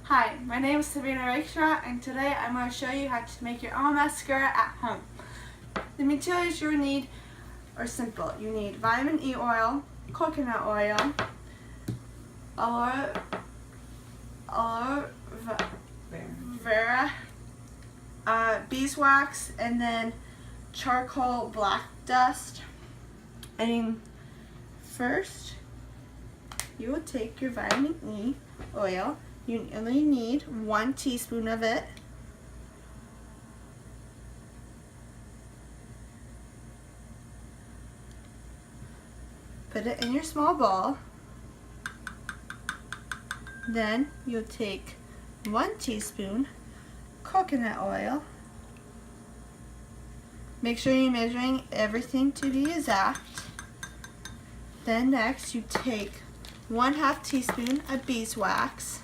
Hi, my name is Savannah Rakestraw, and today I'm going to show you how to make your own mascara at home. The materials you need are simple. You need vitamin E oil, coconut oil, aloe vera, beeswax, and then charcoal black dust. And first, you will take your vitamin E oil. You only need 1 teaspoon of it. Put it in your small bowl. Then you'll take 1 teaspoon coconut oil. Make sure you're measuring everything to be exact. Then next you take 1/2 teaspoon of beeswax.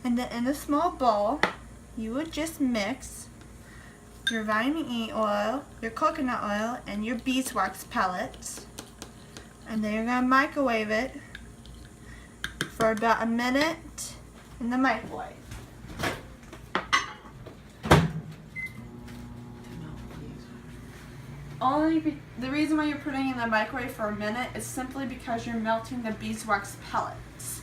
And then in a small bowl, you would just mix your vitamin E oil, your coconut oil, and your beeswax pellets. And then you're going to microwave it for about a minute in the microwave. The reason why you're putting it in the microwave for a minute is simply because you're melting the beeswax pellets.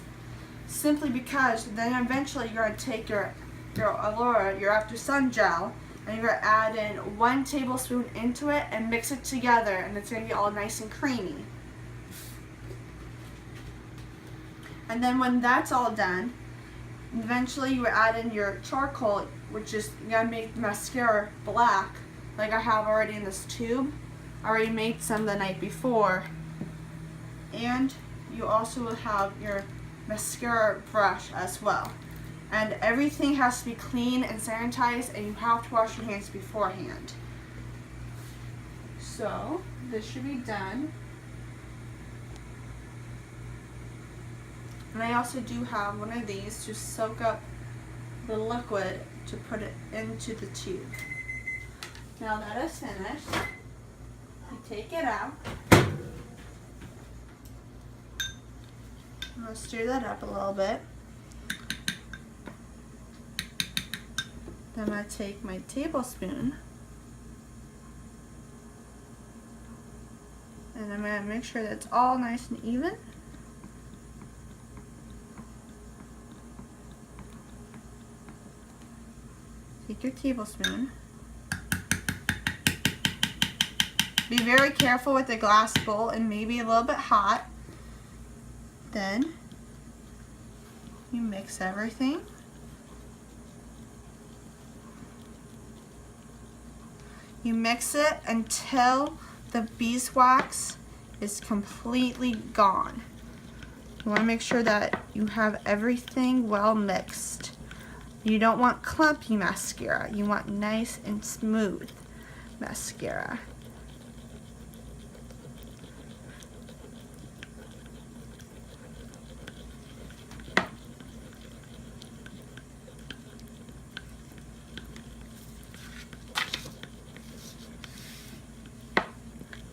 Simply because then eventually you're going to take your after sun gel, and you're going to add in 1 tablespoon into it and mix it together, and it's going to be all nice and creamy. And then when that's all done, eventually you add in your charcoal, which is going to make the mascara black, like I have already in this tube. I already made some the night before. And you also will have your mascara brush as well. And everything has to be clean and sanitized, and you have to wash your hands beforehand. So this should be done. And I also do have one of these to soak up the liquid to put it into the tube. Now that is finished, you take it out. I'm going to stir that up a little bit. Then I'm going to take my tablespoon and I'm going to make sure that it's all nice and even. Take your tablespoon. Be very careful with the glass bowl, and maybe a little bit hot. Then you mix everything. You mix it until the beeswax is completely gone. You want to make sure that you have everything well mixed. You don't want clumpy mascara. You want nice and smooth mascara.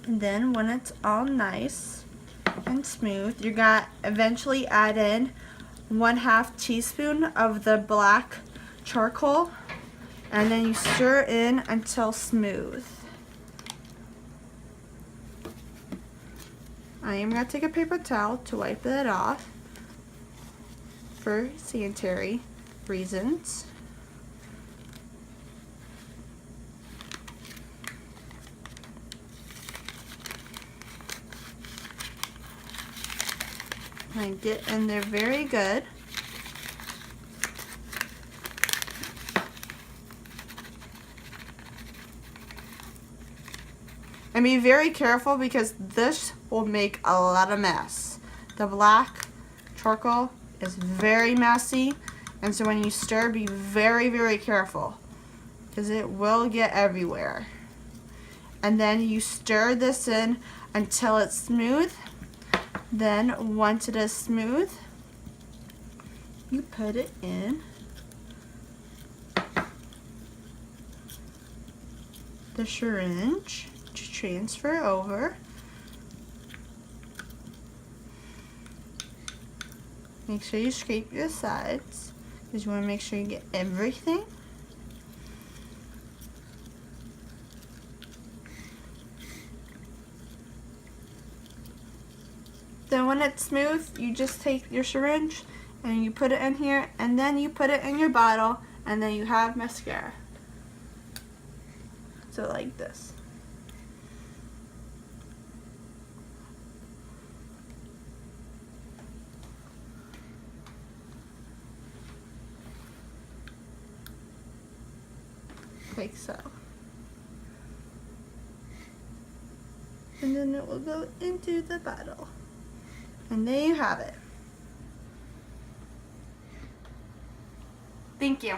And then when it's all nice and smooth, you're going to eventually add in 1/2 teaspoon of the black charcoal, and then you stir in until smooth. I am going to take a paper towel to wipe it off for sanitary reasons. And get in there very good. And be very careful because this will make a lot of mess. The black charcoal is very messy, and so when you stir, be very, very careful because it will get everywhere. And then you stir this in until it's smooth. Then once it is smooth, you put it in the syringe to transfer over. Make sure you scrape your sides because you want to make sure you get everything. Then when it's smooth, you just take your syringe and you put it in here, and then you put it in your bottle, and then you have mascara. So like this. Like so. And then it will go into the bottle. And there you have it. Thank you.